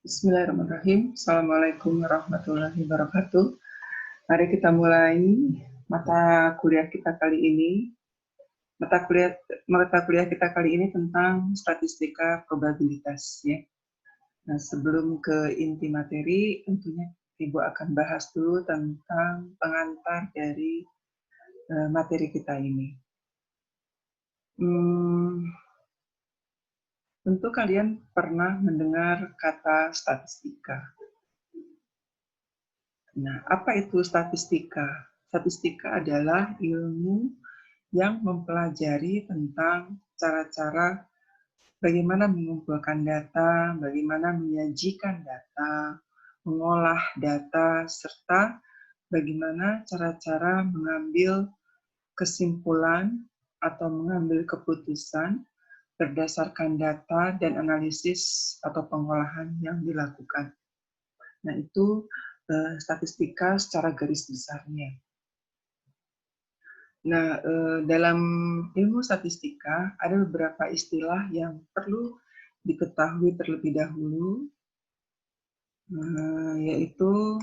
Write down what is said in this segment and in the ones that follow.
Bismillahirrahmanirrahim. Assalamualaikum warahmatullahi wabarakatuh. Mari kita mulai mata kuliah kita kali ini. Mata kuliah kita kali ini tentang statistika probabilitas, ya. Nah, sebelum ke inti materi, tentunya Ibu akan bahas dulu tentang pengantar dari materi kita ini. Tentu kalian pernah mendengar kata statistika. Nah, apa itu statistika? Statistika adalah ilmu yang mempelajari tentang cara-cara bagaimana mengumpulkan data, bagaimana menyajikan data, mengolah data, serta bagaimana cara-cara mengambil kesimpulan atau mengambil keputusan berdasarkan data dan analisis atau pengolahan yang dilakukan. Nah, itu statistika secara garis besarnya. Nah, dalam ilmu statistika ada beberapa istilah yang perlu diketahui terlebih dahulu, yaitu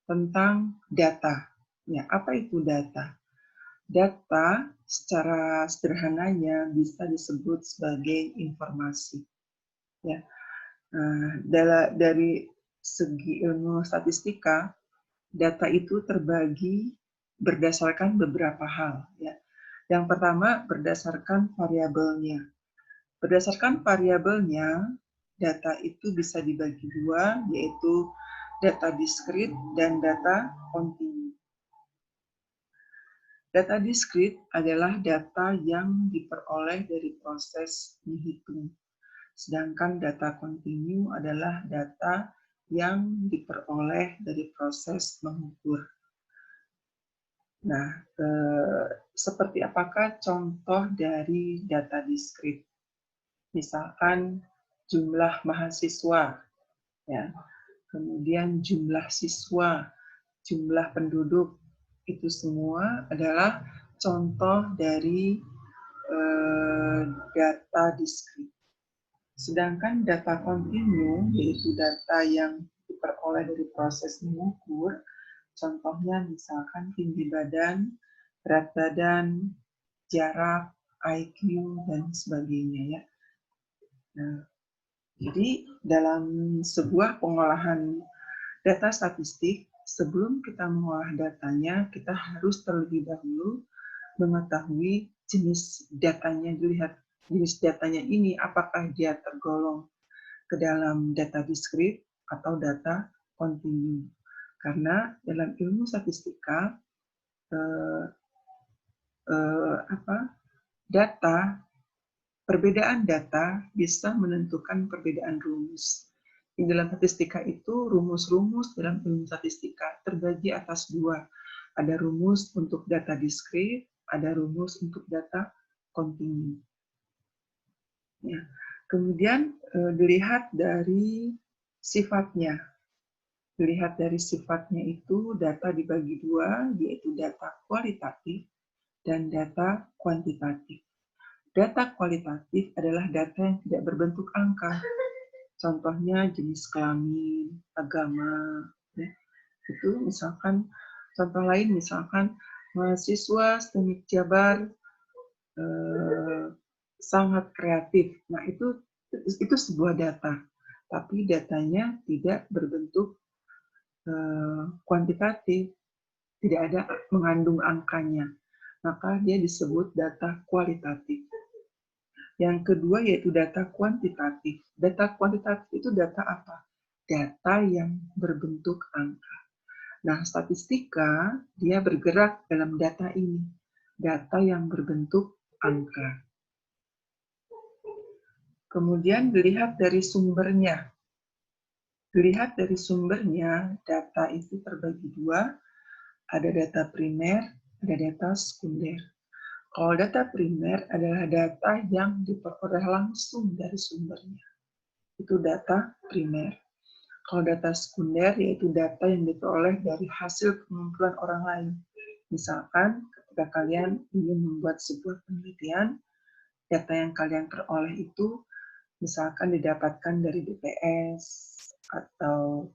tentang data. Ya, apa itu data? Data secara sederhananya bisa disebut sebagai informasi. Ya, dari segi ilmu statistika, data itu terbagi berdasarkan beberapa hal. Ya. Yang pertama, berdasarkan variabelnya. Berdasarkan variabelnya, data itu bisa dibagi dua, yaitu data diskrit dan data kontinu. Data diskrit adalah data yang diperoleh dari proses menghitung, sedangkan data kontinu adalah data yang diperoleh dari proses mengukur. Nah, seperti apakah contoh dari data diskrit? Misalkan jumlah mahasiswa, ya, kemudian jumlah siswa, jumlah penduduk, itu semua adalah contoh dari data diskrit. Sedangkan data kontinu, yaitu data yang diperoleh dari proses mengukur, contohnya misalkan tinggi badan, berat badan, jarak, IQ, dan sebagainya, ya. Nah, jadi dalam sebuah pengolahan data statistik, sebelum kita mengolah datanya, kita harus terlebih dahulu mengetahui jenis datanya, dilihat jenis datanya ini apakah dia tergolong ke dalam data diskrit atau data kontinu. Karena dalam ilmu statistika, perbedaan data bisa menentukan perbedaan rumus. Di dalam statistika itu, rumus-rumus dalam ilmu statistika terbagi atas dua. Ada rumus untuk data diskrit, ada rumus untuk data kontinu. Ya. Kemudian dilihat dari sifatnya. Dilihat dari sifatnya itu, data dibagi dua, yaitu data kualitatif dan data kuantitatif. Data kualitatif adalah data yang tidak berbentuk angka. Contohnya jenis kelamin, agama, ya. Itu misalkan, contoh lain misalkan mahasiswa STEMIK Jabar sangat kreatif. Nah, itu sebuah data, tapi datanya tidak berbentuk kuantitatif, tidak ada mengandung angkanya. Maka dia disebut data kualitatif. Yang kedua yaitu data kuantitatif. Data kuantitatif itu data apa? Data yang berbentuk angka. Nah, statistika dia bergerak dalam data ini. Data yang berbentuk angka. Kemudian dilihat dari sumbernya. Dilihat dari sumbernya, data itu terbagi dua. Ada data primer, ada data sekunder. Kalau data primer adalah data yang diperoleh langsung dari sumbernya. Itu data primer. Kalau data sekunder yaitu data yang diperoleh dari hasil pengumpulan orang lain. Misalkan ketika kalian ingin membuat sebuah penelitian, data yang kalian peroleh itu misalkan didapatkan dari BPS, atau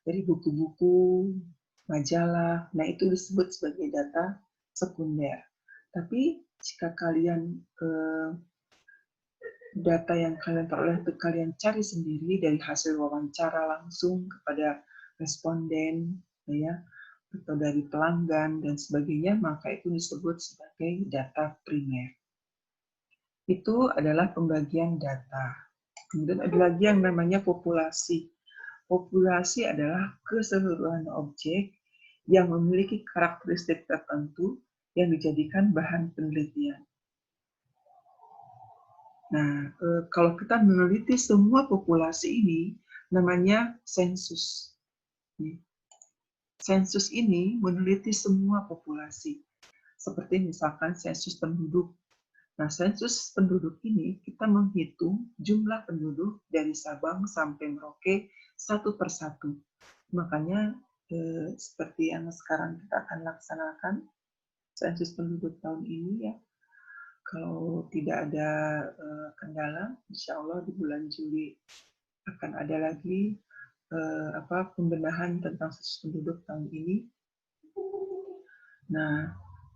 dari buku-buku, majalah. Nah, itu disebut sebagai data sekunder. Tapi jika kalian data yang kalian peroleh itu kalian cari sendiri dari hasil wawancara langsung kepada responden, ya, atau dari pelanggan dan sebagainya, maka itu disebut sebagai data primer. Itu adalah pembagian data. Kemudian ada lagi yang namanya populasi. Populasi adalah keseluruhan objek yang memiliki karakteristik tertentu yang dijadikan bahan penelitian. Nah, kalau kita meneliti semua populasi ini, namanya sensus. Sensus ini meneliti semua populasi, seperti misalkan sensus penduduk. Nah, sensus penduduk ini kita menghitung jumlah penduduk dari Sabang sampai Merauke satu persatu. Makanya, seperti yang sekarang kita akan laksanakan, sensus penduduk tahun ini ya, kalau tidak ada kendala, insya Allah di bulan Juli akan ada lagi pembenahan tentang sensus penduduk tahun ini. Nah,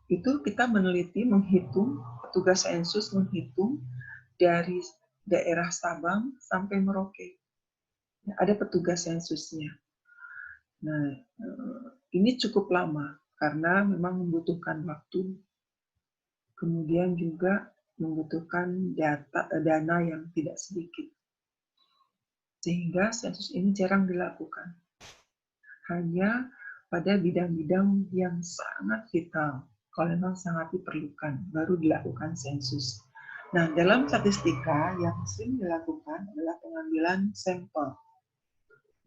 itu kita meneliti, menghitung, petugas sensus menghitung dari daerah Sabang sampai Merauke. Ada petugas sensusnya. Nah, ini cukup lama karena memang membutuhkan waktu. Kemudian juga membutuhkan dana yang tidak sedikit. Sehingga sensus ini jarang dilakukan. Hanya pada bidang-bidang yang sangat vital, kalau memang sangat diperlukan, baru dilakukan sensus. Nah, dalam statistika yang sering dilakukan adalah pengambilan sampel.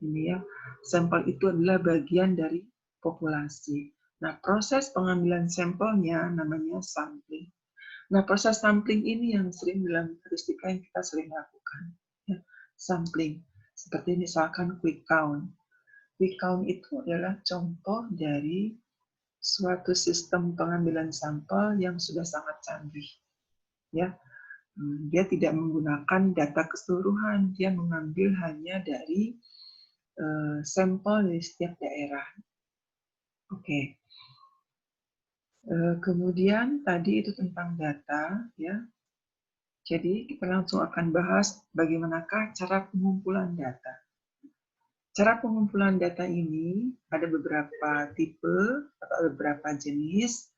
Ini ya, sampel itu adalah bagian dari populasi. Nah, proses pengambilan sampelnya namanya sampling. Nah, proses sampling ini yang sering dalam statistika yang kita sering lakukan. Ya, sampling, seperti misalkan quick count. Quick count itu adalah contoh dari suatu sistem pengambilan sampel yang sudah sangat canggih. Ya, dia tidak menggunakan data keseluruhan, dia mengambil hanya dari sampel dari setiap daerah. Oke. Kemudian tadi itu tentang data, ya. Jadi kita langsung akan bahas bagaimanakah cara pengumpulan data. Cara pengumpulan data ini ada beberapa tipe atau beberapa jenis.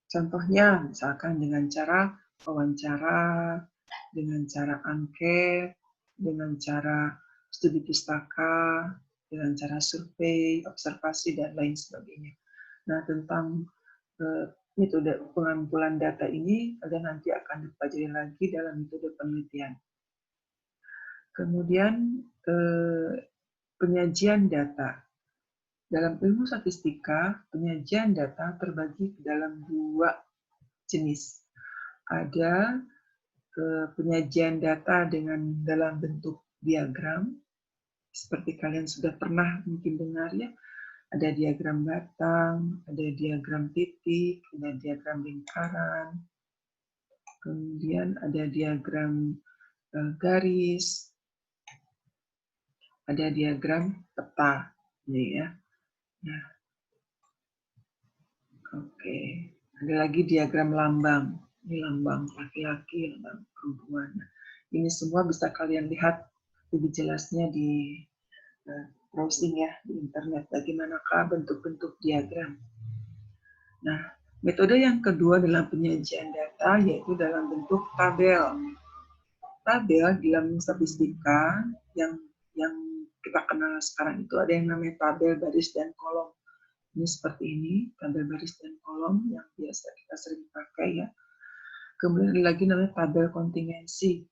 Contohnya misalkan dengan cara wawancara, dengan cara angket, dengan cara studi pustaka, dengan cara survei, observasi, dan lain sebagainya. Nah, tentang metode pengumpulan data ini nanti akan dipelajari lagi dalam metode penelitian. Kemudian penyajian data. Dalam ilmu statistika, penyajian data terbagi ke dalam dua jenis. Ada penyajian data dalam bentuk diagram, seperti kalian sudah pernah mungkin dengar ya, ada diagram batang, ada diagram titik, ada diagram lingkaran, kemudian ada diagram garis, ada diagram peta, ya. Nah, oke. Ada lagi diagram lambang. Ini lambang laki-laki, lambang perempuan. Ini semua bisa kalian lihat lebih jelasnya di browsing ya di internet. Bagaimanakah bentuk-bentuk diagram. Nah, metode yang kedua dalam penyajian data yaitu dalam bentuk tabel. Tabel dalam statistika yang kita kenal sekarang itu ada yang namanya tabel baris dan kolom. Ini seperti ini, tabel baris dan kolom yang biasa kita sering pakai ya. Kemudian ada lagi namanya tabel kontingensi.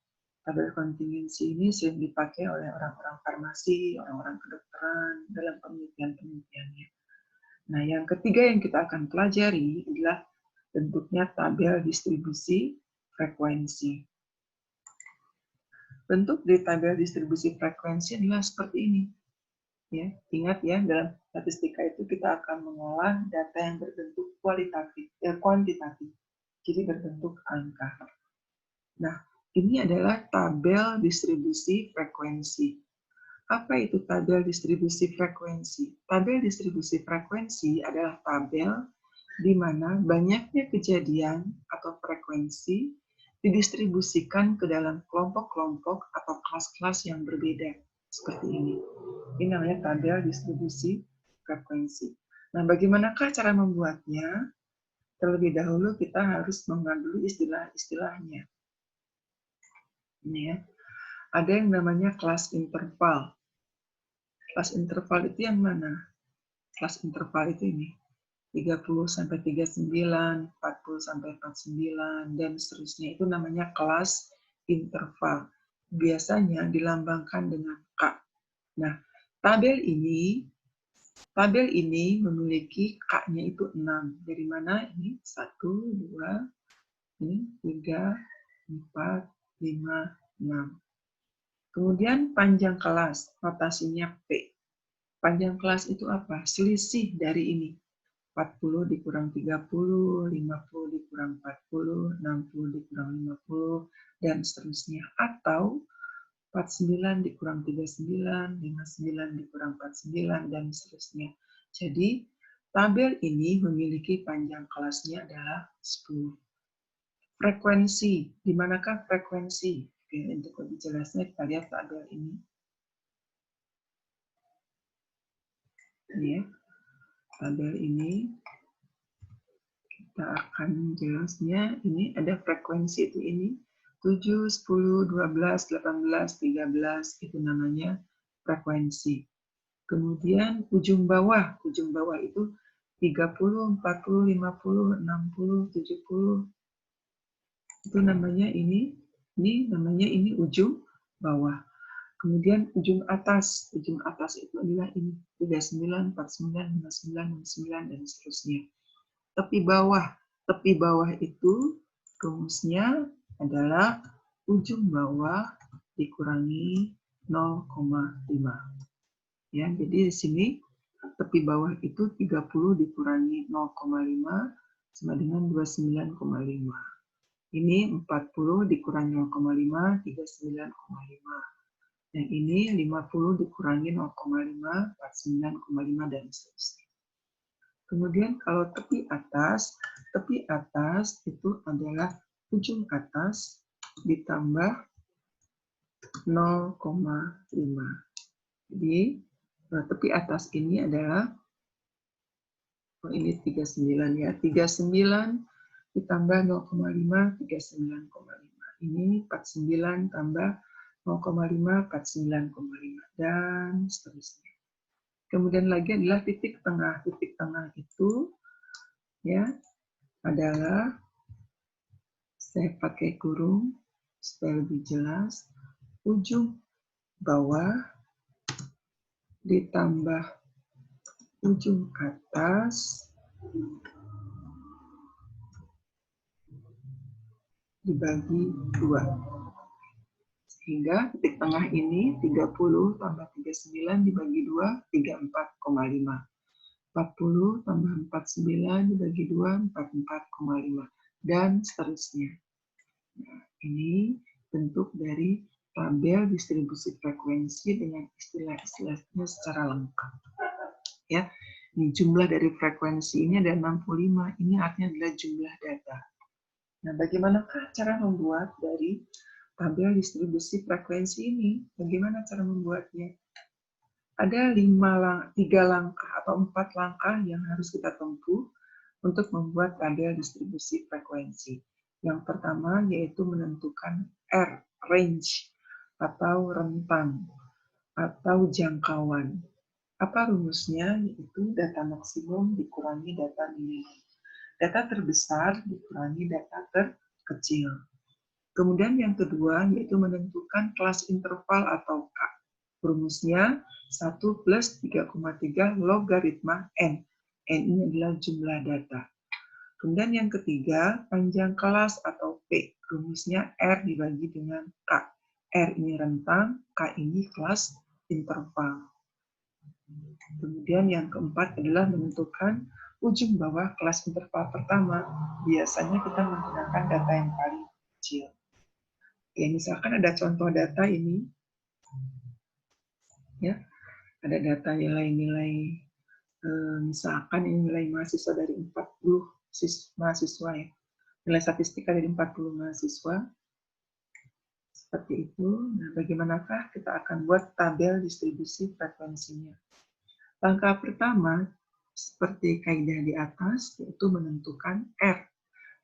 Tabel kontingensi ini sering dipakai oleh orang-orang farmasi, orang-orang kedokteran dalam penelitian-penelitiannya. Nah, yang ketiga yang kita akan pelajari adalah bentuknya tabel distribusi frekuensi. Bentuk dari tabel distribusi frekuensi adalah seperti ini. Ya, ingat ya, dalam statistika itu kita akan mengolah data yang berbentuk kuantitatif, jadi berbentuk angka. Nah, ini adalah tabel distribusi frekuensi. Apa itu tabel distribusi frekuensi? Tabel distribusi frekuensi adalah tabel di mana banyaknya kejadian atau frekuensi didistribusikan ke dalam kelompok-kelompok atau kelas-kelas yang berbeda. Seperti ini. Ini namanya tabel distribusi frekuensi. Nah, bagaimanakah cara membuatnya? Terlebih dahulu kita harus mengambil istilah-istilahnya. Ini ya. Ada yang namanya kelas interval. Kelas interval itu yang mana? Kelas interval itu ini. 30 sampai 39, 40 sampai 49, dan seterusnya. Itu namanya kelas interval. Biasanya dilambangkan dengan K. Nah, tabel ini memiliki K-nya itu 6. Dari mana? Ini 1, 2, ini 3, 4, 5, 6. Kemudian panjang kelas, notasinya P. Panjang kelas itu apa? Selisih dari ini. 40 dikurang 30, 50 dikurang 40, 60 dikurang 50, dan seterusnya. Atau 49 dikurang 39, 59 dikurang 49, dan seterusnya. Jadi, tabel ini memiliki panjang kelasnya adalah 10. Frekuensi, di manakah frekuensi? Oke, untuk lebih jelasnya kita lihat tabel ini. Ini ya, tabel ini kita akan jelasnya. Ini ada frekuensi itu ini 7, 10, 12, 18, 13 itu namanya frekuensi. Kemudian ujung bawah itu 30, 40, 50, 60, 70. Itu namanya ini namanya ini ujung bawah. Kemudian ujung atas itu adalah ini 39, 49, 59, 69, dan seterusnya. Tepi bawah itu rumusnya adalah ujung bawah dikurangi 0,5. Ya, jadi di sini tepi bawah itu 30 dikurangi 0,5 sama dengan 29,5. Ini 40 dikurangi 0,5, 39,5. Yang ini 50 dikurangi 0,5, 49,5, dan seterusnya. Kemudian kalau tepi atas itu adalah ujung atas ditambah 0,5. Jadi tepi atas ini adalah ini 39 ya. 39 ditambah 0,5, 39,5. Ini 49 tambah 0,5, 49,5, dan seterusnya. Kemudian lagi adalah titik tengah. Titik tengah itu ya adalah, saya pakai kurung supaya lebih jelas, ujung bawah ditambah ujung atas dibagi 2. Sehingga titik tengah ini 30 tambah 39 dibagi 2, 34,5. 40 tambah 49 dibagi 2, 44,5. Dan seterusnya. Nah, ini bentuk dari tabel distribusi frekuensi dengan istilah-istilahnya secara lengkap. Ya, ini jumlah dari frekuensi ini ada 65. Ini artinya adalah jumlah data. Nah, bagaimanakah cara membuat dari tabel distribusi frekuensi ini? Bagaimana cara membuatnya? Ada 3 langkah atau 4 langkah yang harus kita tempuh untuk membuat tabel distribusi frekuensi. Yang pertama yaitu menentukan R, range, atau rentang, atau jangkauan. Apa rumusnya? Yaitu data maksimum dikurangi data minimum. Data terbesar dikurangi data terkecil. Kemudian yang kedua yaitu menentukan kelas interval atau K. Rumusnya 1 plus 3,3 logaritma N. N ini adalah jumlah data. Kemudian yang ketiga, panjang kelas atau P. Rumusnya R dibagi dengan K. R ini rentang, K ini kelas interval. Kemudian yang keempat adalah menentukan ujung bawah kelas interval pertama. Biasanya kita menggunakan data yang paling kecil. Ya, misalkan ada contoh data ini. Ya, ada data nilai-nilai, misalkan ini nilai mahasiswa dari 40 mahasiswa ya, nilai statistika dari 40 mahasiswa, seperti itu. Nah, bagaimanakah kita akan buat tabel distribusi frekuensinya? Langkah pertama, seperti kaidah di atas, yaitu menentukan R,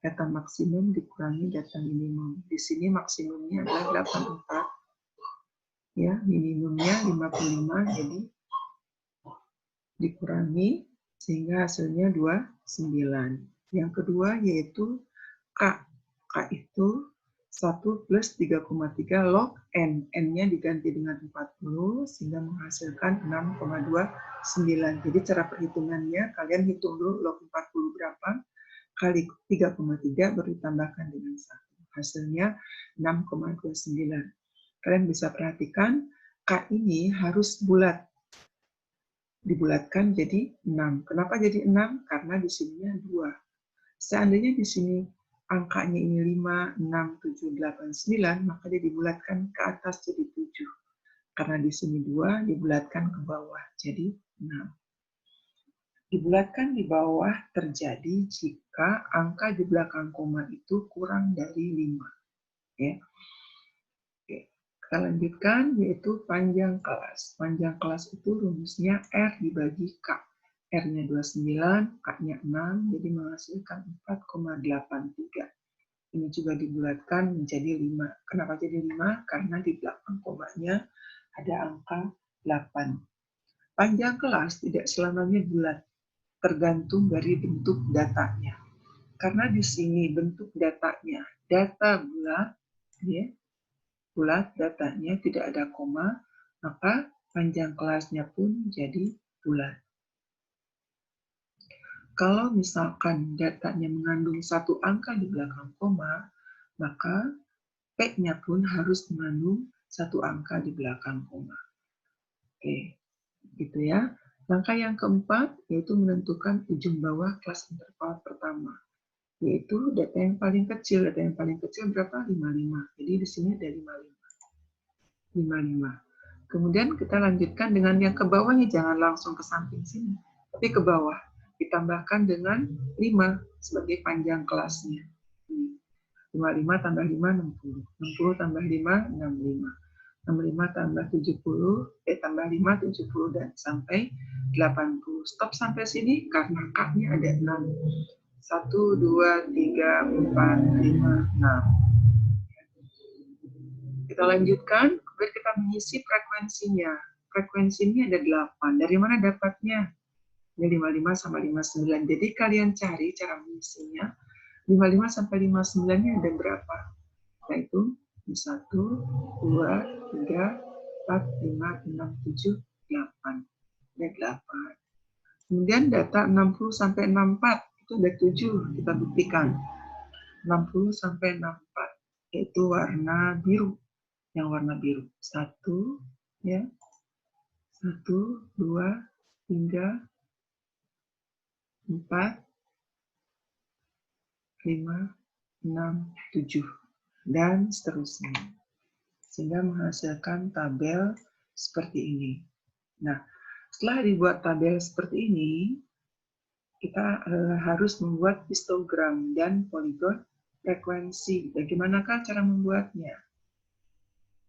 data maksimum dikurangi data minimum. Di sini maksimumnya adalah 84, ya, minimumnya 55, jadi dikurangi sehingga hasilnya 29. Yang kedua yaitu K. K itu 1 plus 3,3 log N. N-nya diganti dengan 40 sehingga menghasilkan 6,29. Jadi cara perhitungannya kalian hitung dulu log 40 berapa, kali 3,3 baru ditambahkan dengan 1. Hasilnya 6,29. Kalian bisa perhatikan K ini harus bulat. Dibulatkan jadi 6. Kenapa jadi 6? Karena di sininya 2. Seandainya di sini angkanya ini 5, 6, 7, 8, 9, maka dia dibulatkan ke atas jadi 7. Karena di sini 2, dibulatkan ke bawah jadi 6. Dibulatkan di bawah terjadi jika angka di belakang koma itu kurang dari 5. Ya. Oke. Kita lanjutkan, yaitu panjang kelas. Panjang kelas itu rumusnya R dibagi K. R-nya 29, K-nya 6, jadi menghasilkan 4,83. Ini juga dibulatkan menjadi 5. Kenapa jadi 5? Karena di belakang komanya ada angka 8. Panjang kelas tidak selamanya bulat, tergantung dari bentuk datanya. Karena di sini bentuk datanya data bulat, ya, bulat datanya tidak ada koma, maka panjang kelasnya pun jadi bulat. Kalau misalkan datanya mengandung satu angka di belakang koma, maka P-nya pun harus mengandung satu angka di belakang koma. Oke, gitu ya. Langkah yang keempat yaitu menentukan ujung bawah kelas interval pertama, yaitu data yang paling kecil. Data yang paling kecil berapa? 55. Jadi di sini ada 55. Kemudian kita lanjutkan dengan yang ke bawahnya, jangan langsung ke samping sini, tapi ke bawah. Ditambahkan dengan 5 sebagai panjang kelasnya. 55 tambah 5, 60. 60 tambah 5, 65. 65 tambah 70, tambah 5, 70, dan sampai 80. Stop sampai sini karena K-nya ada 6. 1, 2, 3, 4, 5, 6. Kita lanjutkan, kemudian kita mengisi frekuensinya. Frekuensinya ada 8. Dari mana dapatnya? Ini 55 sama 59. Jadi kalian cari cara mengisinya. 55 sampai 59-nya ada berapa? Yaitu 1, 2, 3, 4, 5, 6, 7, 8. Ada 8. Kemudian data 60 sampai 64 itu ada 7, kita buktikan. 60 sampai 64 yaitu warna biru. Yang warna biru. 1, ya. 1, 2, 3, 4, 5, 6, 7, dan seterusnya. Sehingga menghasilkan tabel seperti ini. Nah, setelah dibuat tabel seperti ini, kita harus membuat histogram dan poligon frekuensi. Bagaimanakah cara membuatnya?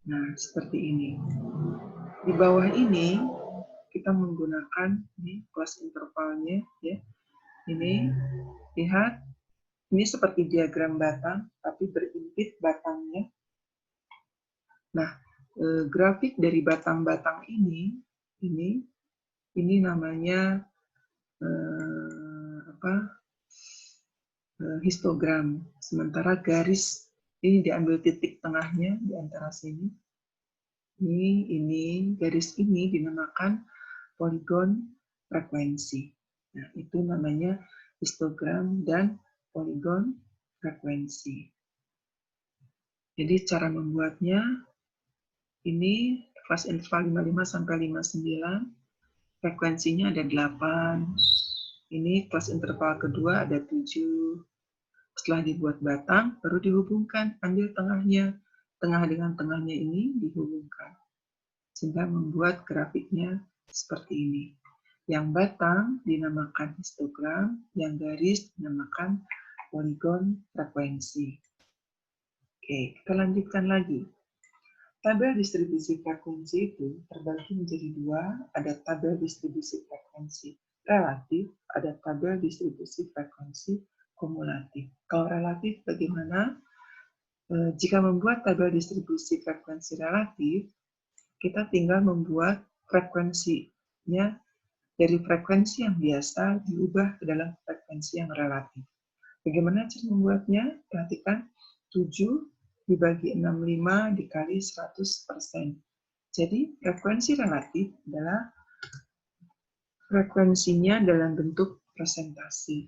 Nah, seperti ini. Di bawah ini, kita menggunakan ini kelas intervalnya, ya. Ini, lihat, ini seperti diagram batang, tapi berimpit batangnya. Nah, grafik dari batang-batang ini namanya histogram. Sementara garis ini diambil titik tengahnya di antara sini. Ini garis ini dinamakan poligon frekuensi. Nah, itu namanya histogram dan poligon frekuensi. Jadi cara membuatnya ini kelas interval 55 sampai 59, frekuensinya ada 8. Ini kelas interval kedua ada 7. Setelah dibuat batang, baru dihubungkan, ambil tengahnya. Tengah dengan tengahnya ini dihubungkan. sehingga membuat grafiknya seperti ini. Yang batang dinamakan histogram, yang garis dinamakan poligon frekuensi. Oke, kita lanjutkan lagi. Tabel distribusi frekuensi itu terbagi menjadi dua, ada tabel distribusi frekuensi relatif, ada tabel distribusi frekuensi kumulatif. Kalau relatif bagaimana? Jika membuat tabel distribusi frekuensi relatif, kita tinggal membuat frekuensinya dari frekuensi yang biasa diubah ke dalam frekuensi yang relatif. Bagaimana cara membuatnya? Perhatikan 7 dibagi 65 dikali 100%. Jadi frekuensi relatif adalah frekuensinya dalam bentuk persentase.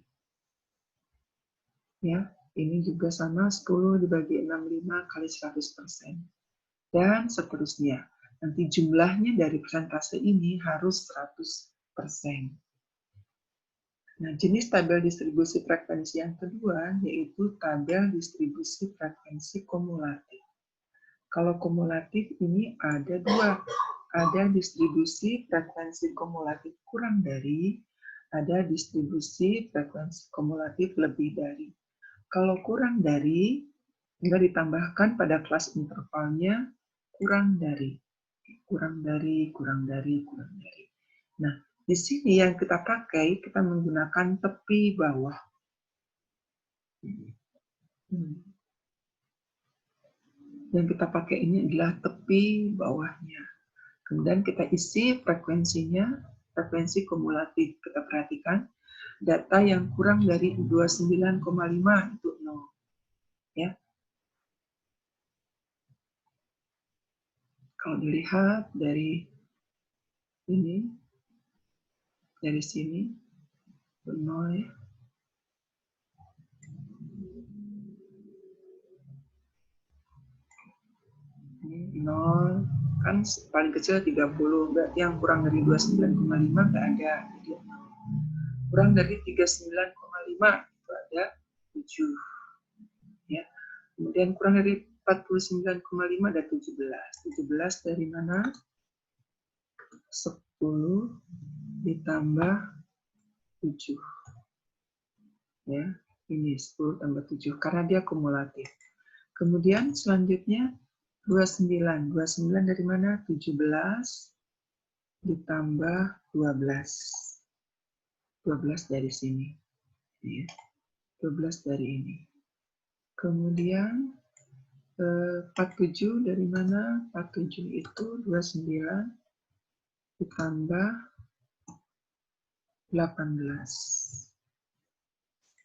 Ya, ini juga sama 10 dibagi 65 kali 100%. Dan seterusnya. Nanti jumlahnya dari persentase ini harus 100%. Nah, jenis tabel distribusi frekuensi yang kedua yaitu tabel distribusi frekuensi kumulatif. Kalau kumulatif ini ada dua, ada distribusi frekuensi kumulatif kurang dari, ada distribusi frekuensi kumulatif lebih dari. Kalau kurang dari, tinggal ditambahkan pada kelas intervalnya kurang dari, kurang dari, kurang dari, kurang dari. Nah, di sini yang kita pakai, kita menggunakan tepi bawah. Yang kita pakai ini adalah tepi bawahnya. Kemudian kita isi frekuensinya, frekuensi kumulatif. Kita perhatikan, data yang kurang dari 29,5 itu 0. Ya. Kalau dilihat dari ini, dari sini, 0 ya. Ini 0, kan paling kecil 30, berarti yang kurang dari 29,5 nggak ada. Jadi 0. Kurang dari 39,5 itu ada 7. Ya. Kemudian kurang dari 49,5 ada 17. 17 dari mana? 10 ditambah 7. Ya, ini 10 tambah 7 karena dia kumulatif. Kemudian selanjutnya 29. 29 dari mana? 17 ditambah 12. 12 dari sini. Ya. 12 dari ini. Kemudian 47 dari mana? 47 itu 29 ditambah 18.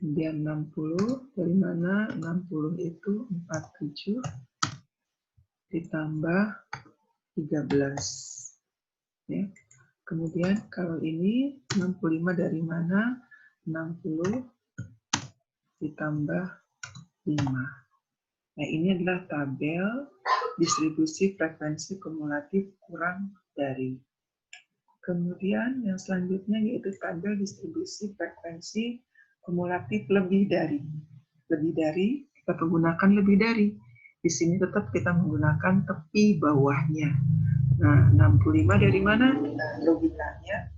Kemudian 60 dari mana? 60 itu 47 ditambah 13. Ya. Kemudian kalau ini 65 dari mana? 60 ditambah 5. Nah, ini adalah tabel distribusi frekuensi kumulatif kurang dari. Kemudian yang selanjutnya yaitu tabel distribusi frekuensi kumulatif lebih dari. Lebih dari, kita menggunakan lebih dari. Di sini tetap kita menggunakan tepi bawahnya. Nah, 65 dari mana? Nah, logikanya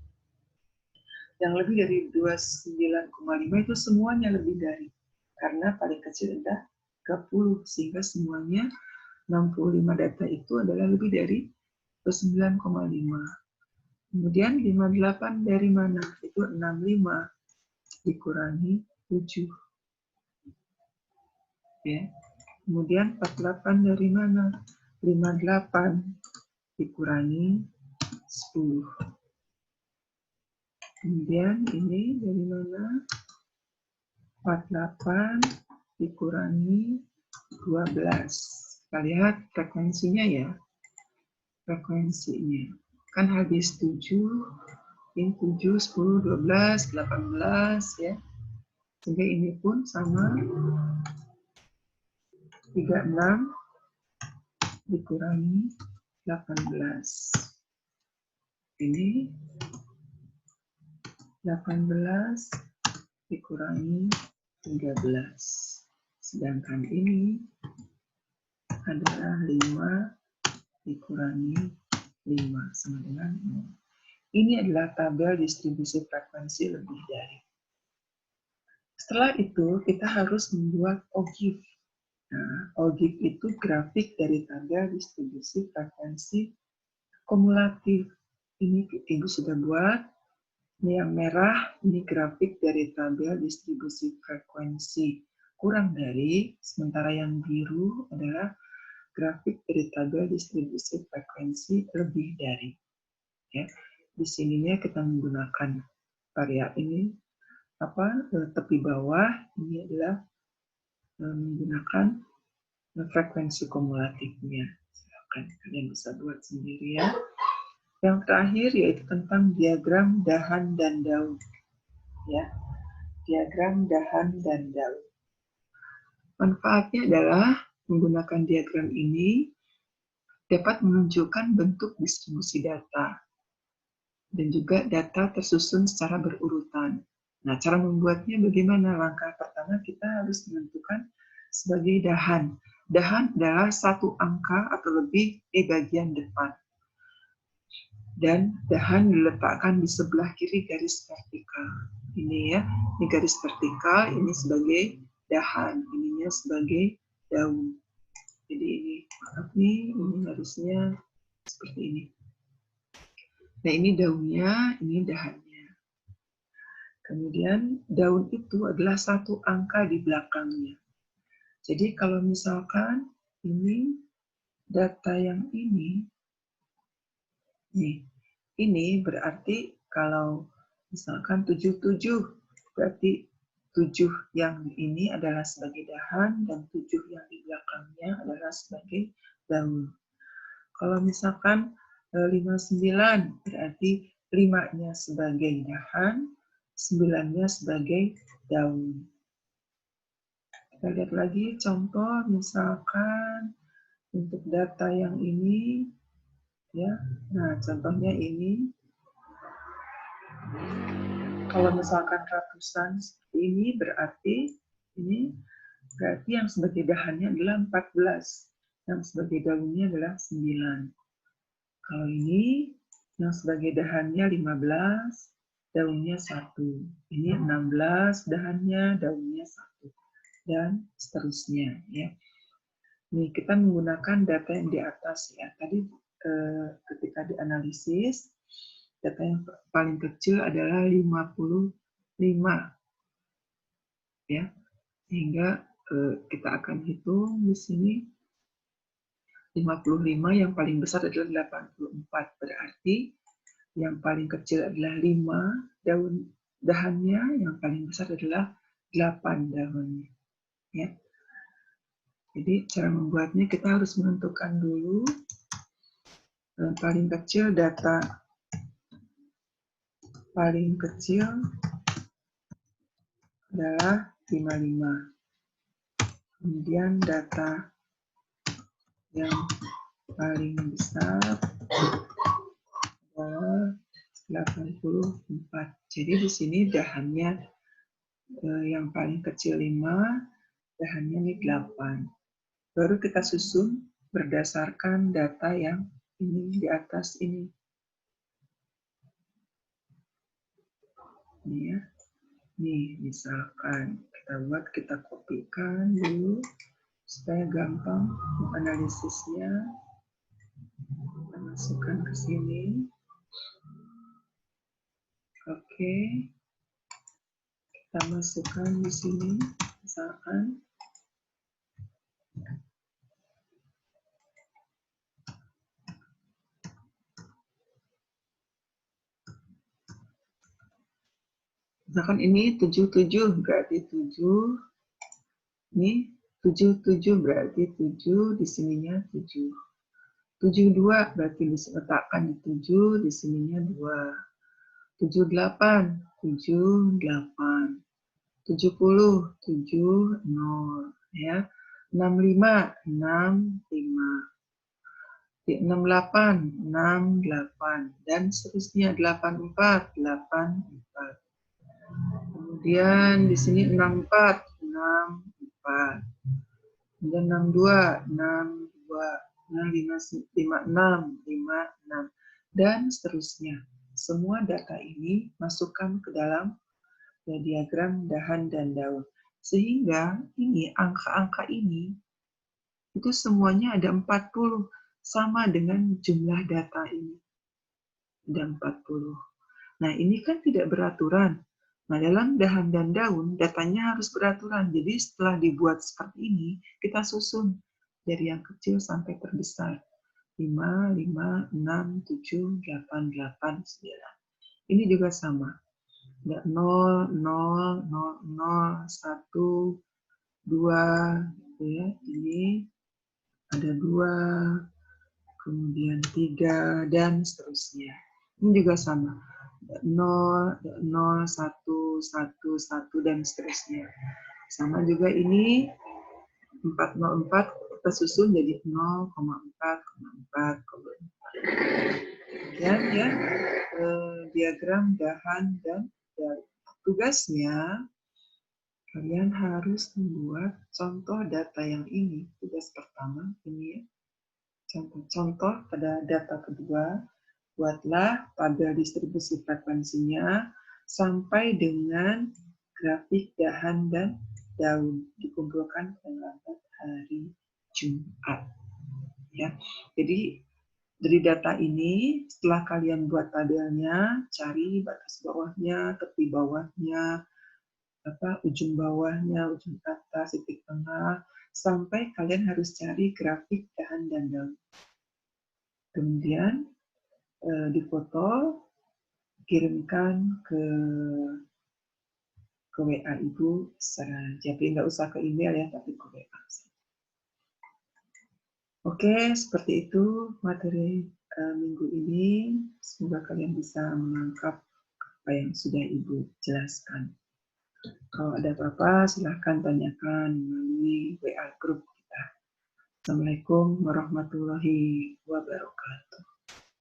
yang lebih dari 29,5 itu semuanya lebih dari. Karena paling kecil adalah 30, sehingga semuanya 65 data itu adalah lebih dari 29,5. Kemudian 58 dari mana? Itu 65 dikurangi 7. Ya. Kemudian 48 dari mana? 58 dikurangi 10. Kemudian ini dari mana? 48 dikurangi 12. Kita lihat frekuensinya ya. Frekuensinya. Kan habis 7, ini 7, 10, 12, 18 ya. Sehingga ini pun sama 36 dikurangi 18. Ini 18 dikurangi 13. Sedangkan ini adalah 5 dikurangi 5 sama dengan 0. Ini adalah tabel distribusi frekuensi lebih dari. Setelah itu, kita harus membuat OGIF. Nah, OGIF itu grafik dari tabel distribusi frekuensi kumulatif. Ini Ibu sudah buat. Ini yang merah, ini grafik dari tabel distribusi frekuensi kurang dari, sementara yang biru adalah grafik dari tabel distribusi frekuensi lebih dari. Ya, di sininya kita menggunakan variabel ini tepi bawah ini adalah menggunakan frekuensi kumulatifnya. Silakan kalian bisa buat sendiri ya. Yang terakhir yaitu tentang diagram dahan dan daun. Ya, diagram dahan dan daun. Manfaatnya adalah menggunakan diagram ini dapat menunjukkan bentuk distribusi data dan juga data tersusun secara berurutan. Nah, cara membuatnya bagaimana? Langkah pertama kita harus menentukan sebagai dahan. Dahan adalah satu angka atau lebih di bagian depan. Dan dahan diletakkan di sebelah kiri garis vertikal. Ini ya, ini garis vertikal, ini sebagai dahan, ininya sebagai daun. Jadi ini, maaf nih, ini harusnya seperti ini. Nah, ini daunnya, ini dahannya. Kemudian daun itu adalah satu angka di belakangnya. Jadi kalau misalkan ini data yang ini, nih, ini berarti kalau misalkan 77, berarti 7 yang ini adalah sebagai dahan dan 7 yang di belakangnya adalah sebagai daun. Kalau misalkan 59, berarti 5-nya sebagai dahan, 9-nya sebagai daun. Kita lihat lagi contoh, misalkan untuk data yang ini, ya. Nah, contohnya ini. Kalau misalkan ratusan seperti ini, berarti yang sebagai dahannya adalah 14, yang sebagai daunnya adalah 9. Kalau ini yang sebagai dahannya 15, daunnya 1. Ini 16, dahannya, daunnya 1. Dan seterusnya ya. Nih, kita menggunakan data yang di atas ya. Tadi ketika dianalisis, data yang paling kecil adalah 55 ya. Sehingga kita akan hitung di sini 55, yang paling besar adalah 84, berarti yang paling kecil adalah 5 dahannya, yang paling besar adalah 8 daunnya ya. Jadi cara membuatnya kita harus menentukan dulu paling kecil, data paling kecil adalah 55. Kemudian data yang paling besar adalah 84. Jadi di sini dahannya yang paling kecil 5, dahannya ini 8. Baru kita susun berdasarkan data yang ini di atas ini. Ini ya. Nih, misalkan kita kopikan dulu supaya gampang analisisnya. Kita masukkan ke sini. Oke. Kita masukkan di sini, misalkan. Misalkan ini 77, berarti 7. Ini 77, berarti 7, di sininya 7. 72, berarti diletakkan di 7, di sininya 2. 78, 78. 70, 70, ya. 65, 65. 68, 68. Dan seterusnya 84, 84. Kemudian di sini 64, 64. Kemudian 62, 62. 56, dan seterusnya. Semua data ini masukkan ke dalam diagram dahan dan daun. Sehingga ini angka-angka ini itu semuanya ada 40, sama dengan jumlah data ini. Ada 40. Nah, ini kan tidak beraturan. Nah, dalam dahan dan daun, datanya harus beraturan. Jadi setelah dibuat seperti ini, kita susun dari yang kecil sampai terbesar. 5, 5, 6, 7, 8, 8, 9. Ini juga sama. Ada 0, 0, 0, 0, 1, 2, gitu ya. Ini ada 2, kemudian 3, dan seterusnya. Ini juga sama. 0, 0, 1, 1, 1, dan seterusnya. Sama juga ini 404 kita susun jadi 0,4, 4. Kemudian ya diagram dahan dan daun. Tugasnya kalian harus membuat contoh data yang ini. Tugas pertama ini ya. Contoh pada data kedua, buatlah tabel distribusi frekuensinya sampai dengan grafik dahan dan daun dikumpulkan pada hari Jumat. Ya, jadi dari data ini setelah kalian buat tabelnya, cari batas bawahnya, tepi bawahnya, ujung bawahnya, ujung atas, titik tengah, sampai kalian harus cari grafik dahan dan daun. Kemudian difoto, kirimkan ke WA Ibu secara, jadi nggak usah ke email ya, tapi ke WA. Oke, seperti itu materi minggu ini. Semoga kalian bisa menangkap apa yang sudah Ibu jelaskan. Kalau ada apa-apa, silahkan tanyakan melalui WA grup kita. Assalamualaikum warahmatullahi wabarakatuh.